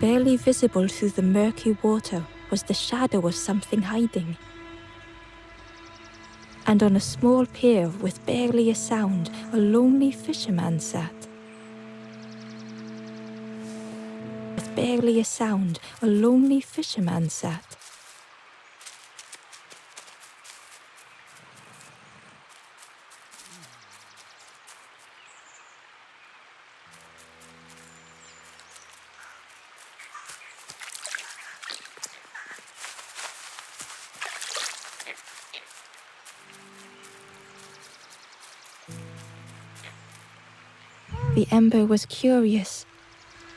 Barely visible through the murky water was the shadow of something hiding. And on a small pier with barely a sound, a lonely fisherman sat. With barely a sound, a lonely fisherman sat. The ember was curious.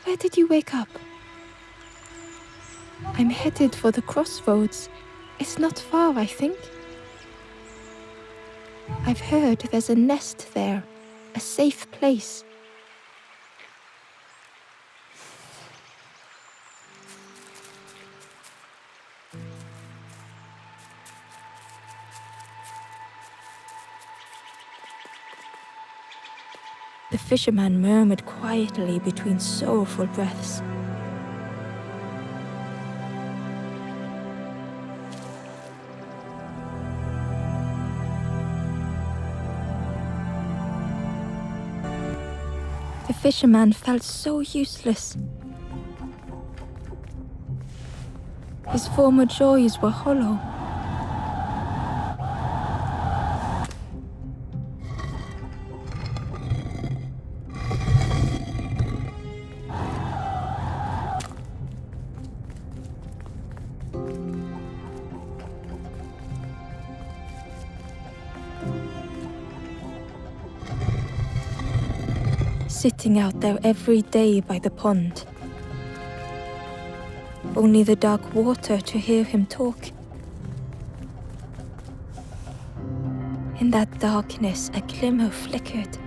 Where did you wake up? I'm headed for the crossroads. It's not far, I think. I've heard there's a nest there, a safe place. The fisherman murmured quietly between sorrowful breaths. The fisherman felt so useless. His former joys were hollow. Sitting out there every day by the pond. Only the dark water to hear him talk. In that darkness, a glimmer flickered.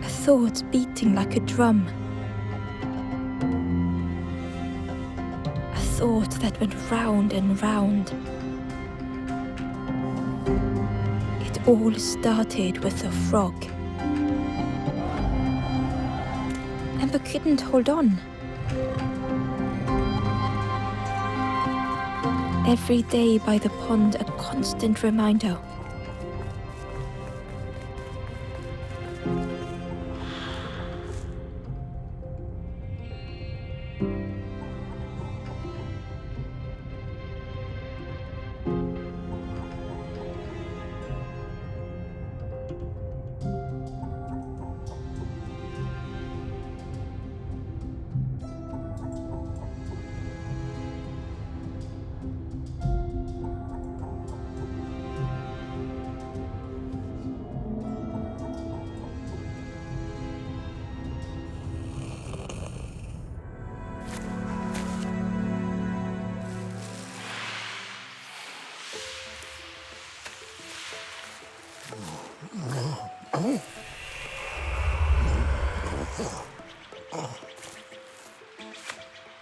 A thought beating like a drum. Thought that went round and round. It all started with a frog. Ember couldn't hold on. Every day by the pond, a constant reminder.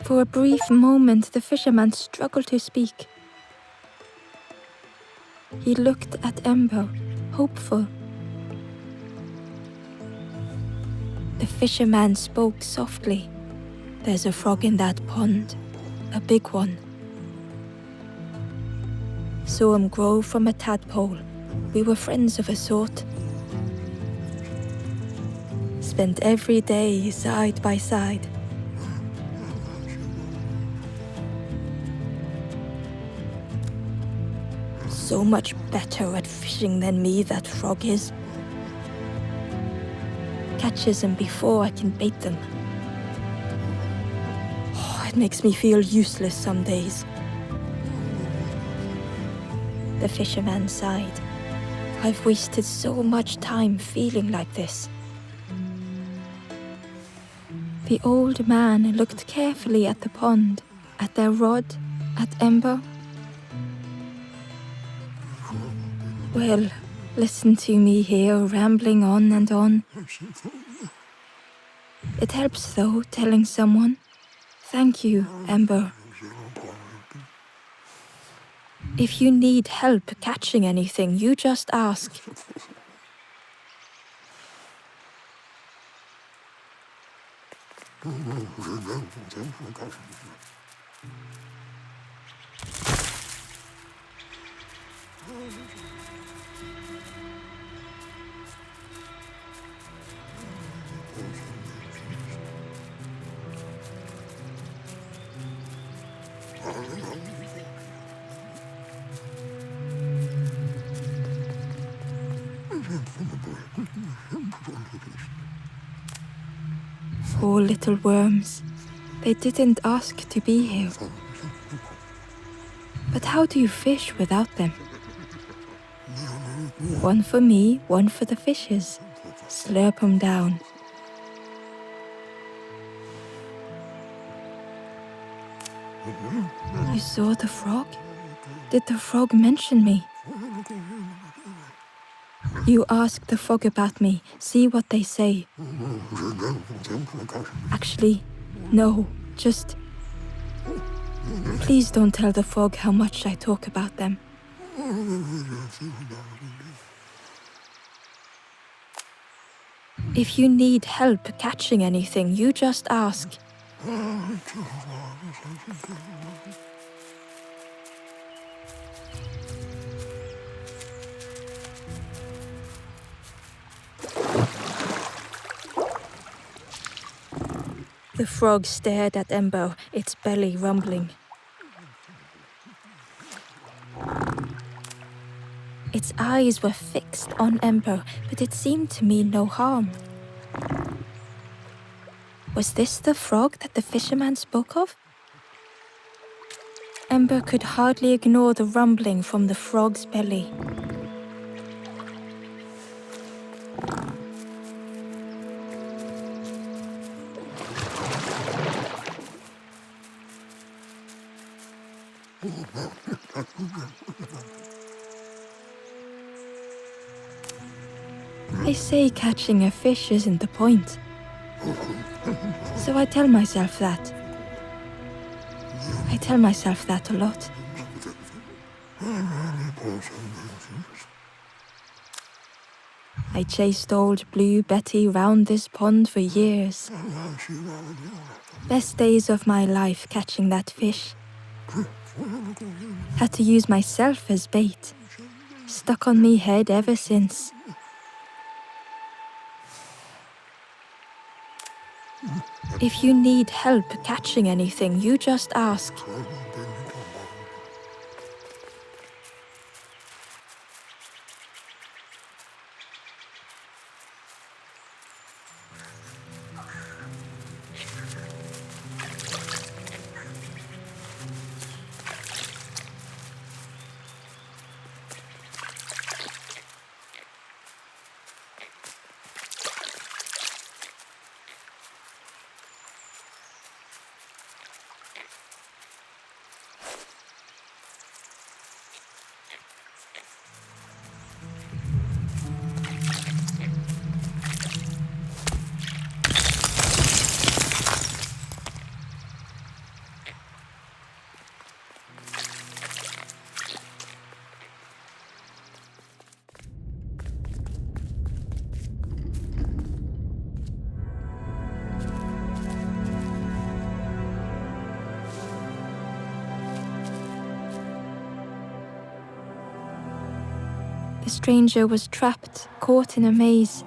For a brief moment, the fisherman struggled to speak. He looked at Ember, hopeful. The fisherman spoke softly. There's a frog in that pond, a big one. Saw him grow from a tadpole. We were friends of a sort. Spent every day side by side. So much better at fishing than me, that frog is. Catches them before I can bait them. Oh, it makes me feel useless some days. The fisherman sighed. I've wasted so much time feeling like this. The old man looked carefully at the pond, at their rod, at Ember. Well, listen to me here, rambling on and on. It helps, though, telling someone. Thank you, Ember. If you need help catching anything, you just ask. Poor little worms. They didn't ask to be here. But how do you fish without them? One for me, one for the fishes. Slurp 'em down. You saw the frog? Did the frog mention me? You ask the frog about me, see what they say. Actually, no, just... Please don't tell the frog how much I talk about them. If you need help catching anything, you just ask. The frog stared at Ember, its belly rumbling. Its eyes were fixed on Ember, but it seemed to mean no harm. Was this the frog that the fisherman spoke of? Ember could hardly ignore the rumbling from the frog's belly. They say catching a fish isn't the point. So I tell myself that. I tell myself that a lot. I chased old Blue Betty round this pond for years. Best days of my life catching that fish. Had to use myself as bait. Stuck on me head ever since. If you need help catching anything, you just ask. The stranger was trapped, caught in a maze.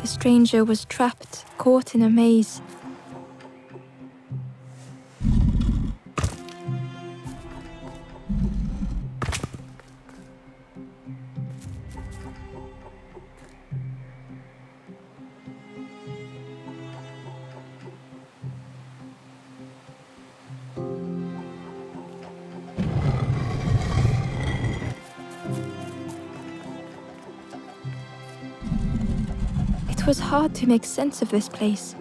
The stranger was trapped, caught in a maze. It was hard to make sense of this place.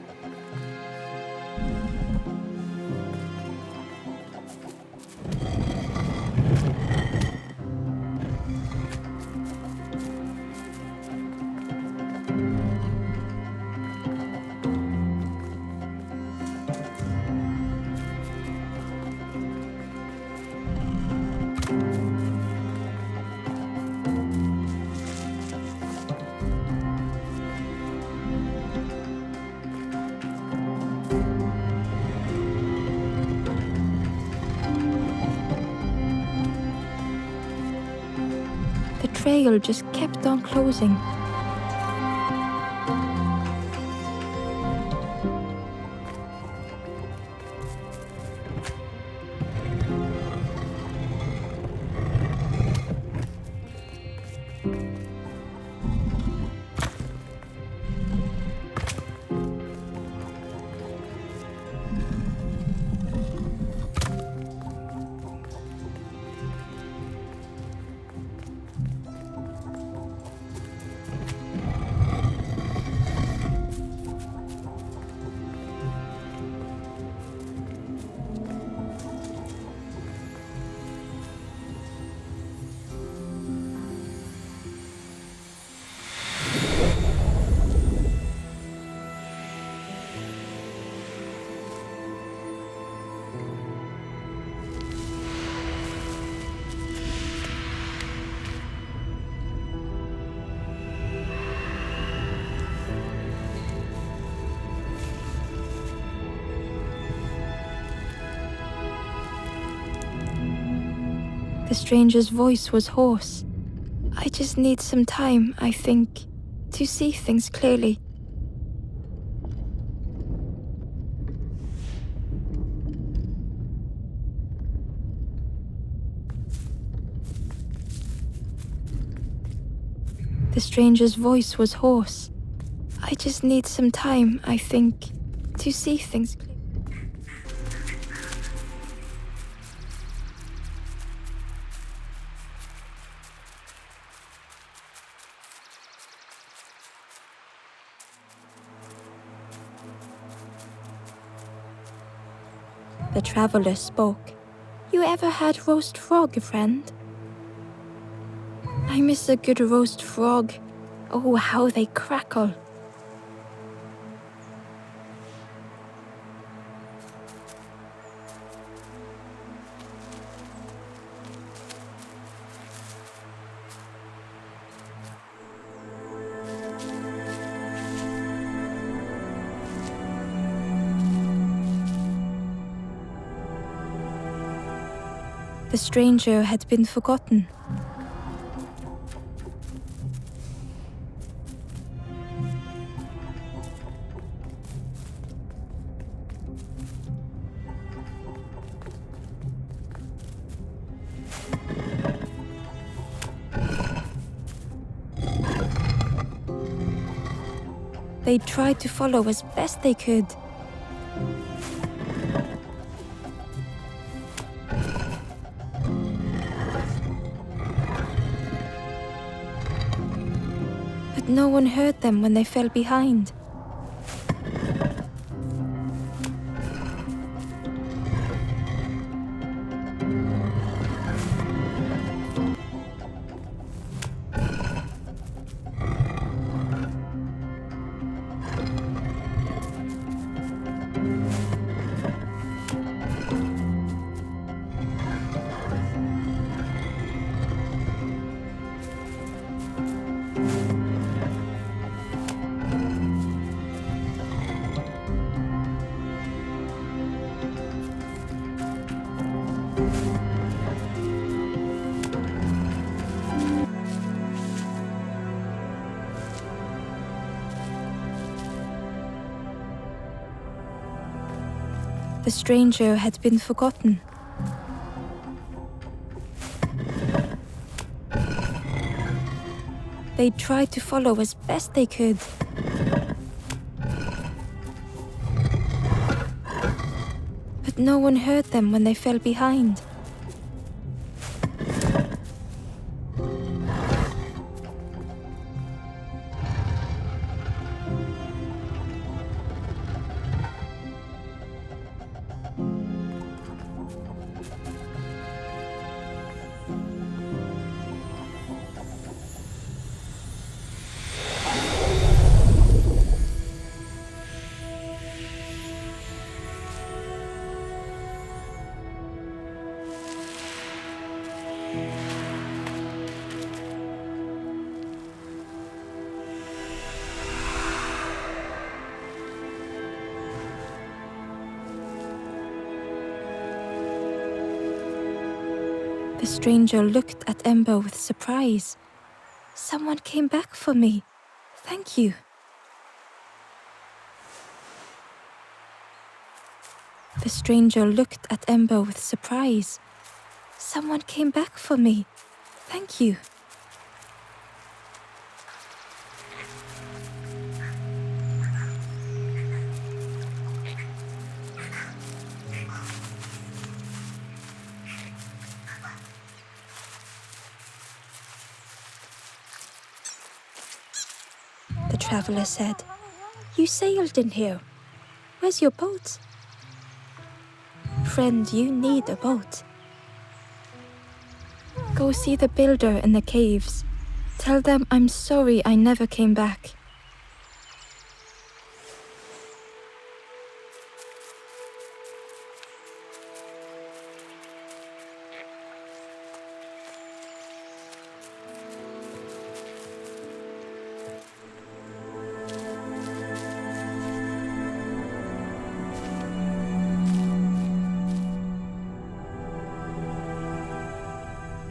The trail just kept on closing. The stranger's voice was hoarse. I just need some time, I think, to see things clearly. The stranger's voice was hoarse. I just need some time, I think, to see things clearly. The traveler spoke. You ever had roast frog, friend? I miss a good roast frog. Oh, how they crackle. The stranger had been forgotten. They tried to follow as best they could. But no one heard them when they fell behind. The stranger had been forgotten. They tried to follow as best they could. But no one heard them when they fell behind. The stranger looked at Ember with surprise. Someone came back for me. Thank you. The stranger looked at Ember with surprise. Someone came back for me. Thank you. The traveler said, "You sailed in here. Where's your boat?" "Friend, you need a boat. Go see the builder in the caves. Tell them I'm sorry I never came back."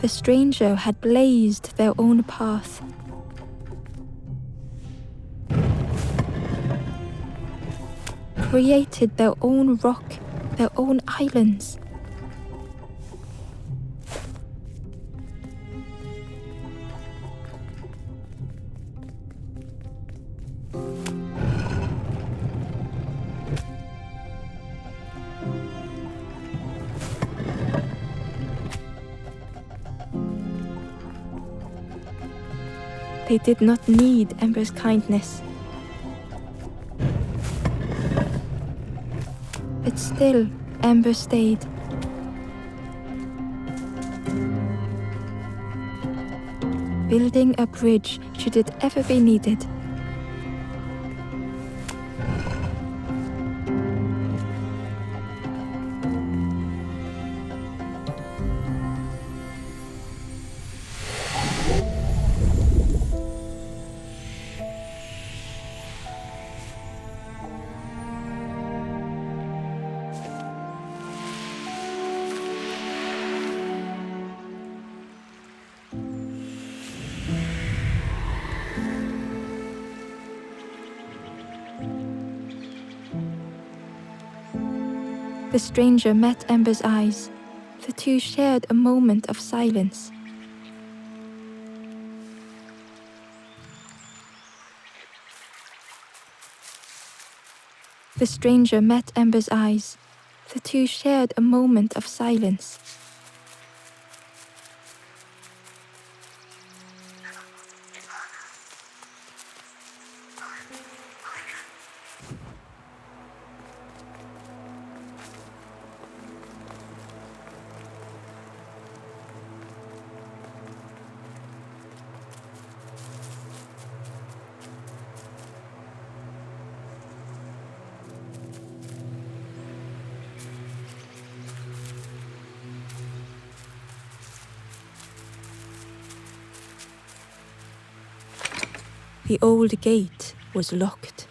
The stranger had blazed their own path. Created their own rock, their own islands. They did not need Ember's kindness. But still, Ember stayed. Building a bridge should it ever be needed. The stranger met Ember's eyes. The two shared a moment of silence. The stranger met Ember's eyes. The two shared a moment of silence. The old gate was locked.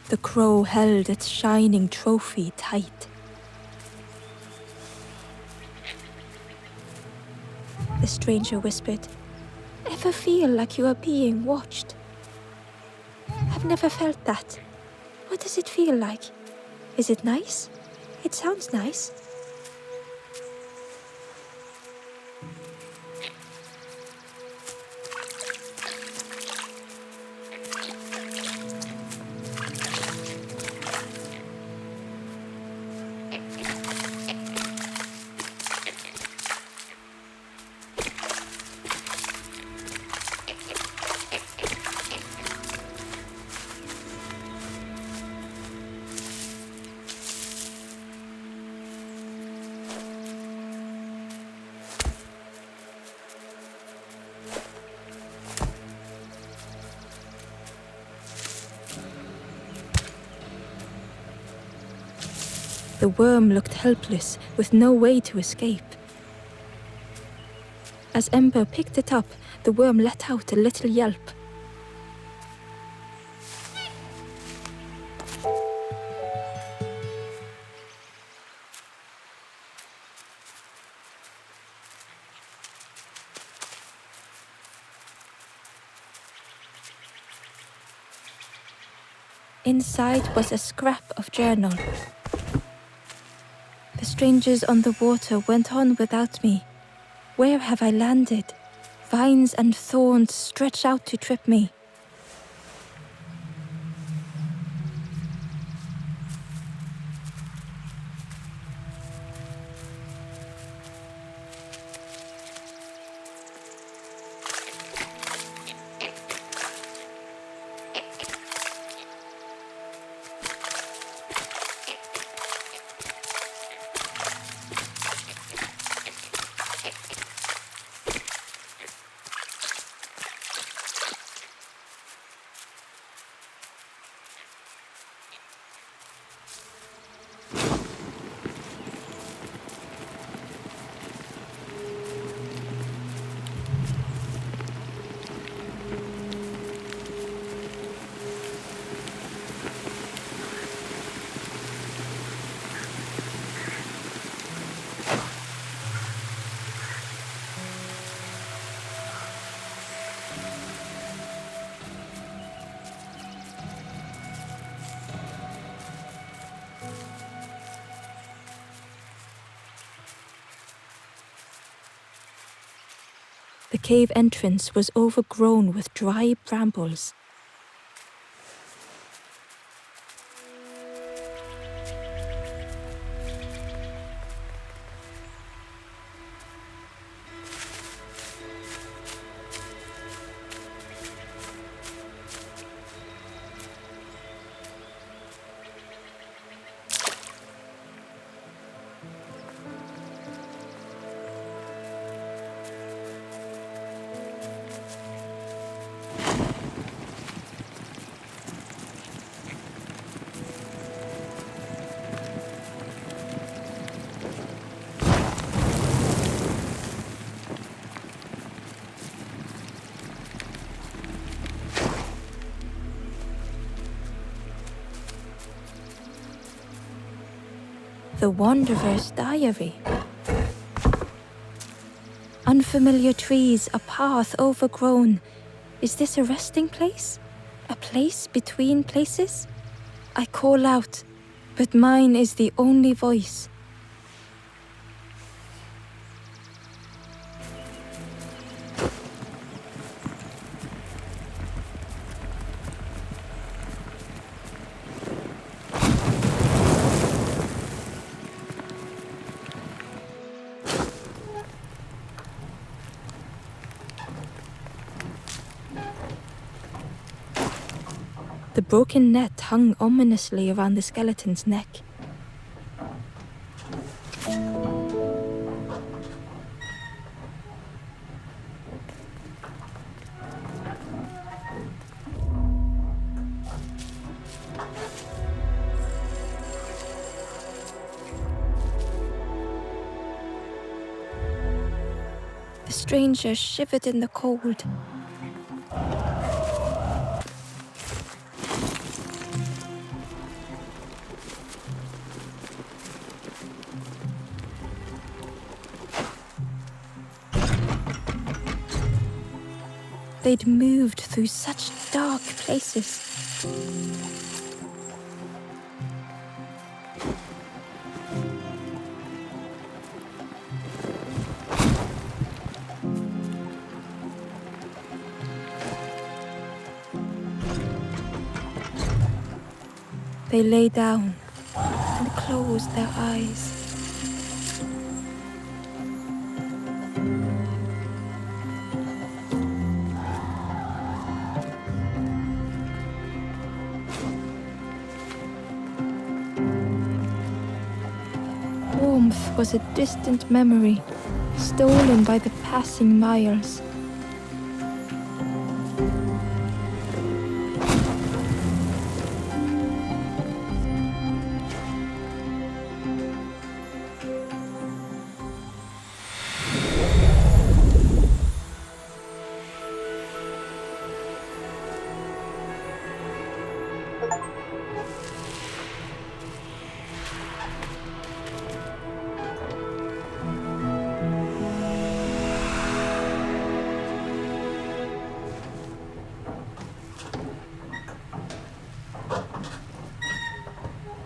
The crow held its shining trophy tight. The stranger whispered, "Ever feel like you are being watched? I've never felt that. What does it feel like? Is it nice? It sounds nice. The worm looked helpless, with no way to escape. As Ember picked it up, the worm let out a little yelp. Inside was a scrap of journal. The strangers on the water went on without me. Where have I landed? Vines and thorns stretch out to trip me. The cave entrance was overgrown with dry brambles. The Wanderer's Diary. Unfamiliar trees, a path overgrown. Is this a resting place? A place between places? I call out, but mine is the only voice. The broken net hung ominously around the skeleton's neck. The stranger shivered in the cold. They'd moved through such dark places. They lay down and closed their eyes. Warmth was a distant memory, stolen by the passing miles.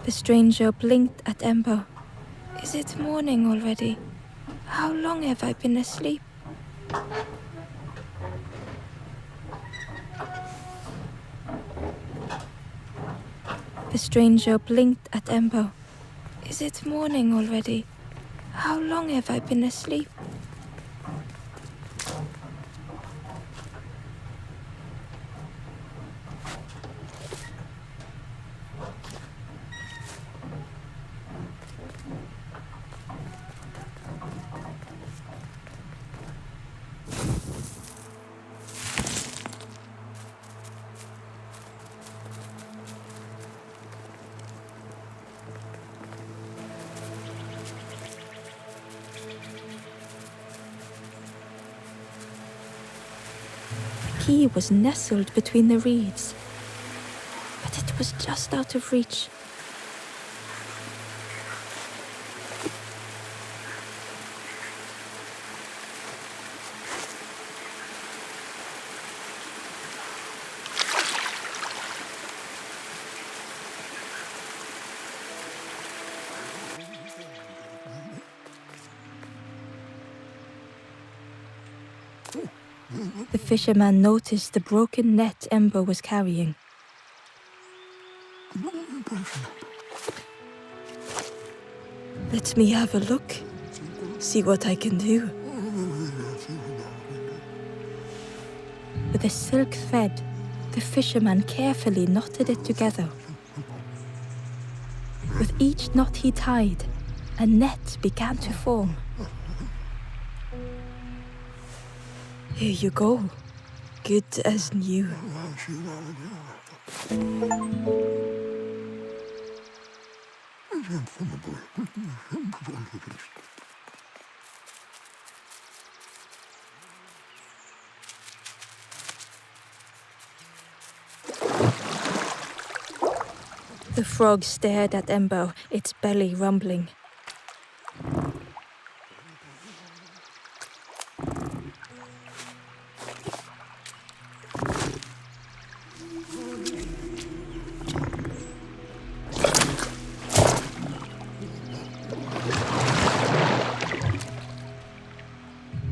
The stranger blinked at Ember. Is it morning already? How long have I been asleep? The stranger blinked at Ember. Is it morning already? How long have I been asleep? The key was nestled between the reeds, but it was just out of reach. The fisherman noticed the broken net Ember was carrying. Let me have a look, see what I can do. With a silk thread, the fisherman carefully knotted it together. With each knot he tied, a net began to form. Here you go, good as new. The frog stared at Ember, its belly rumbling.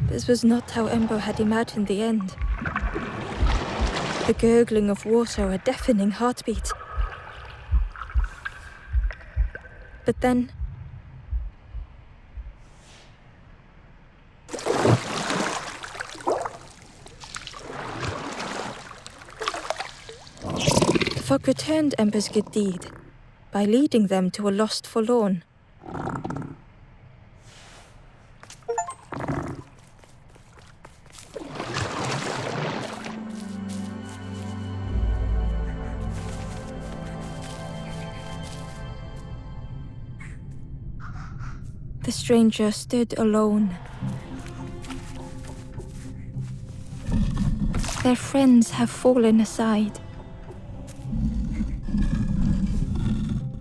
This was not how Ember had imagined the end. The gurgling of water, a deafening heartbeat. But then... the fog returned Ember's good deed by leading them to a lost forlorn. The stranger stood alone. Their friends have fallen aside,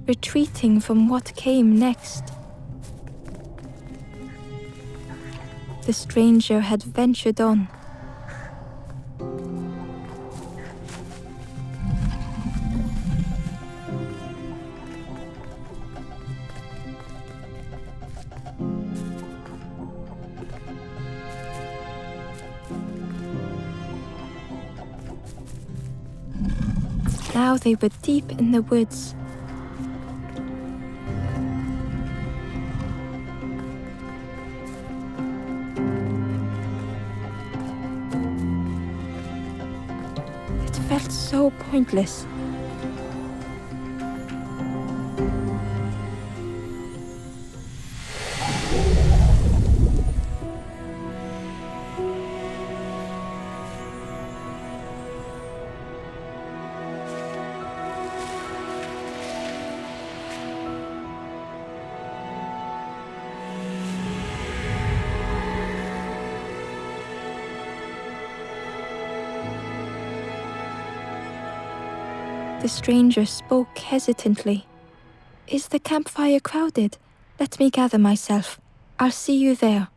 retreating from what came next. The stranger had ventured on, Now they were deep in the woods. It felt so pointless. The stranger spoke hesitantly. "Is the campfire crowded? Let me gather myself. I'll see you there."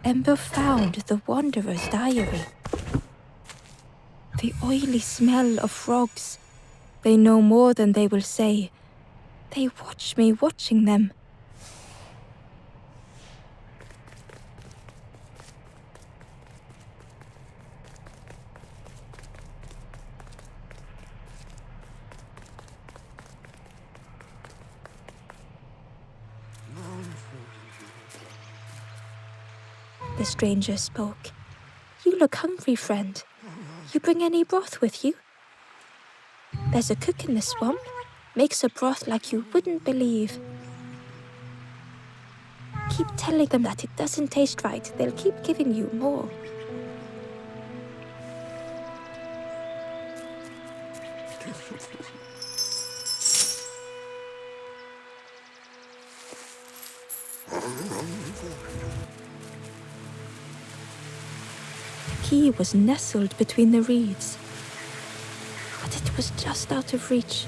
Ember found the Wanderer's diary. The oily smell of frogs. They know more than they will say. They watch me watching them. The stranger spoke. "You look hungry, friend. You bring any broth with you? There's a cook in the swamp. Makes a broth like you wouldn't believe. Keep telling them that it doesn't taste right. They'll keep giving you more." The key was nestled between the reeds, but it was just out of reach.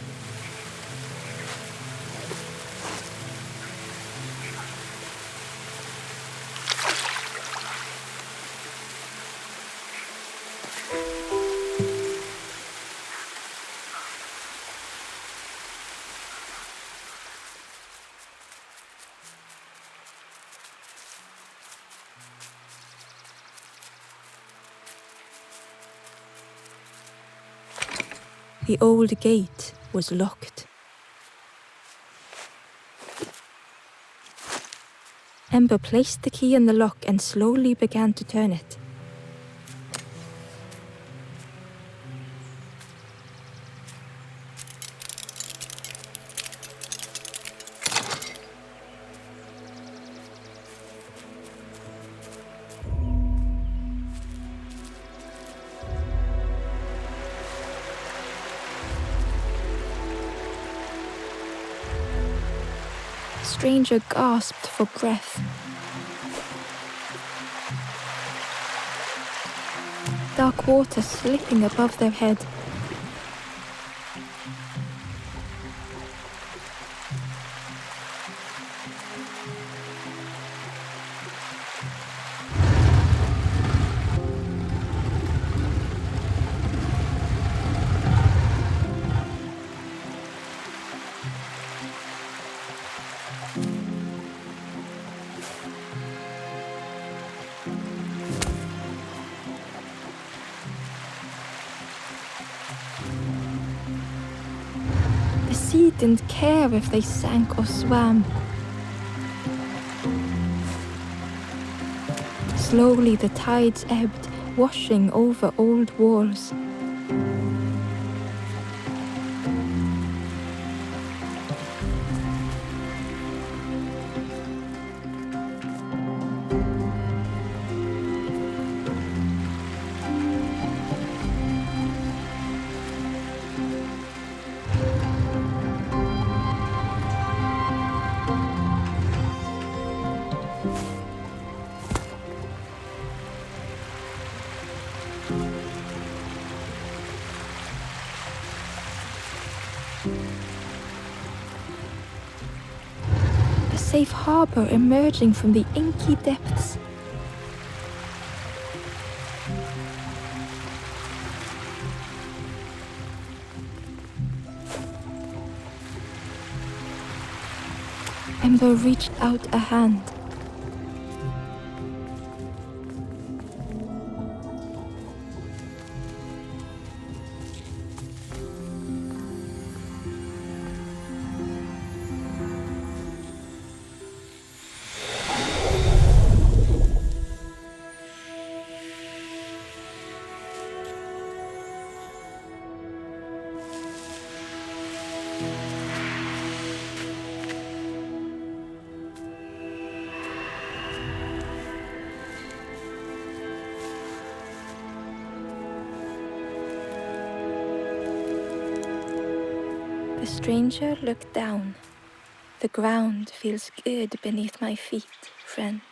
The old gate was locked. Ember placed the key in the lock and slowly began to turn it. The stranger gasped for breath. Dark water slipping above their head. The sea didn't care if they sank or swam. Slowly the tides ebbed, washing over old walls. safe harbor emerging from the inky depths. Ember reached out a hand. The stranger looked down. The ground feels good beneath my feet, friend.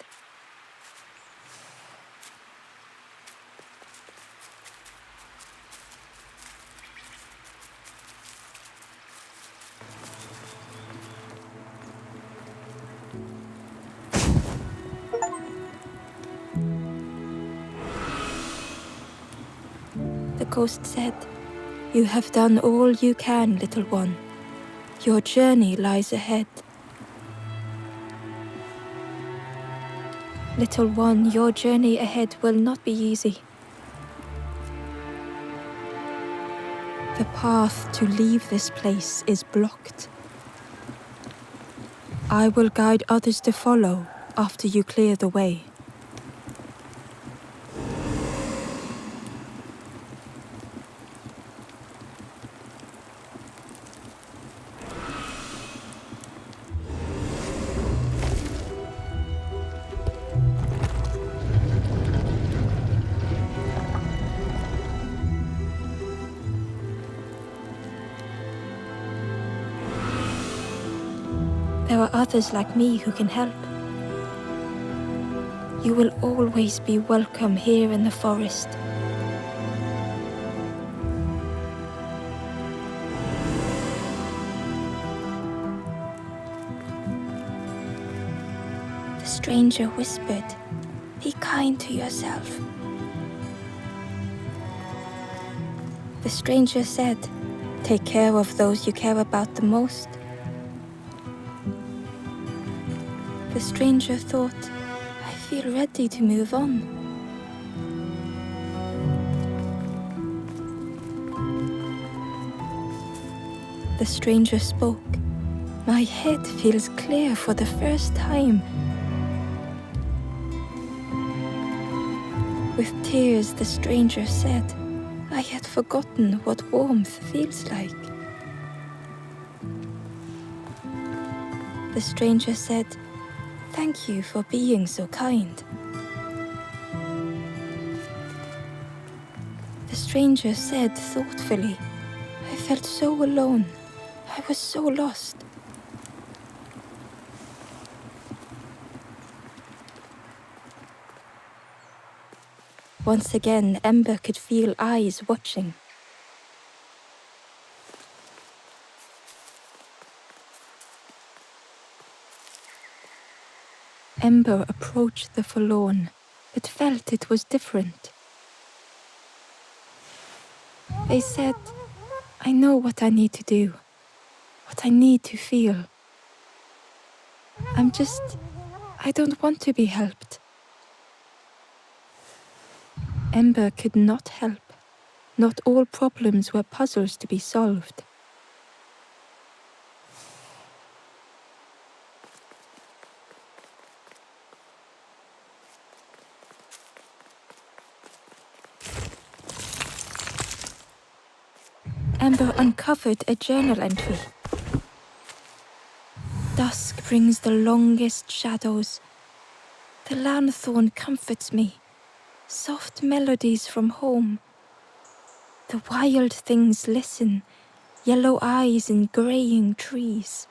The ghost said, "You have done all you can, little one. Your journey lies ahead." Little one, your journey ahead will not be easy. The path to leave this place is blocked. I will guide others to follow after you clear the way. There are others like me who can help. You will always be welcome here in the forest. The stranger whispered, "Be kind to yourself." The stranger said, "Take care of those you care about the most." The stranger thought, "I feel ready to move on." The stranger spoke. "My head feels clear for the first time." With tears, the stranger said, "I had forgotten what warmth feels like." The stranger said, "Thank you for being so kind." The stranger said thoughtfully, "I felt so alone. I was so lost." Once again, Ember could feel eyes watching. Ember approached the forlorn, but felt it was different. They said, "I know what I need to do, what I need to feel. I don't want to be helped." Ember could not help. Not all problems were puzzles to be solved. Ember uncovered a journal entry. "Dusk brings the longest shadows. The lanthorn comforts me. Soft melodies from home. The wild things listen, yellow eyes in graying trees.